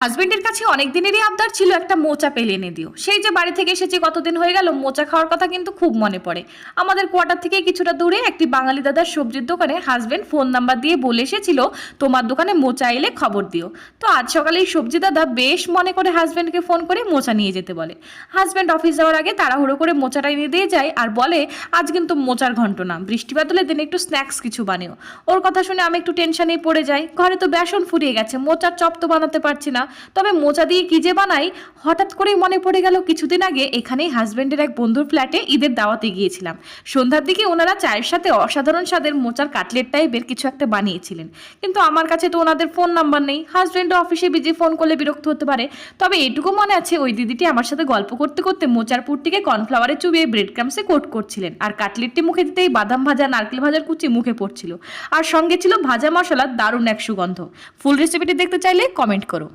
হাজবেন্ডের কাছে অনেক দিনেরই আবদার ছিল একটা মোচা পেলে এনে দিও। সেই যে বাড়ি থেকে এসেছি কতদিন হয়ে গেল, মোচা খাওয়ার কথা কিন্তু খুব মনে পড়ে। আমাদের কোয়ার্টার থেকে কিছুটা দূরে একটি বাঙালি দাদার সবজির দোকানে হাজবেন্ড ফোন নাম্বার দিয়ে বলে এসেছিল তোমার দোকানে মোচা এলে খবর দিও। তো আজ সকালে এই সবজি দাদা বেশ মনে করে হাজবেন্ডকে ফোন করে মোচা নিয়ে যেতে বলে। হাজবেন্ড অফিস যাওয়ার আগে তাড়াহুড়ো করে মোচাটা এনে দিয়ে যায় আর বলে আজ কিন্তু মোচার ঘন্ট না, বৃষ্টি বাদলের দিন একটু স্ন্যাক্স কিছু বানিও। ওর কথা শুনে আমি একটু টেনশনেই পড়ে যাই। ঘরে তো বেসন ফুরিয়ে গেছে, মোচার চপ তো বানাতে পারছি না, তবে মোচা দিয়ে কি যে বানাই। হঠাৎ করেই মনে পড়ে গেল কিছুদিন আগে এখানেই হাজবেন্ডের এক বন্ধুর ফ্ল্যাটে ঈদের দাওয়াতে গিয়েছিলাম। সন্ধ্যার দিকে ওনারা চায়ের সাথে অসাধারণ স্বাদের মোচার কাটলেট টাইপের কিছু একটা বানিয়েছিলেন, কিন্তু আমার কাছে তো ওনাদের ফোন নাম্বার নেই। হাজবেন্ড অফিসে বিজি, ফোন করলে বিরক্ত হতে পারে। তবে এটুকু মনে আছে ওই দিদিটি আমার সাথে গল্প করতে করতে মোচার পুরটিকে কর্নফ্লাওয়ারে চুবিয়ে ব্রেড ক্রামসে কোট করছিলেন, আর কাটলেটটি মুখে দিতেই বাদাম ভাজা নারকেল ভাজার কুচি মুখে পড়ছিল, আর সঙ্গে ছিল ভাজা মশলার দারুণ এক সুগন্ধ। ফুল রেসিপিটি দেখতে চাইলে কমেন্ট করো।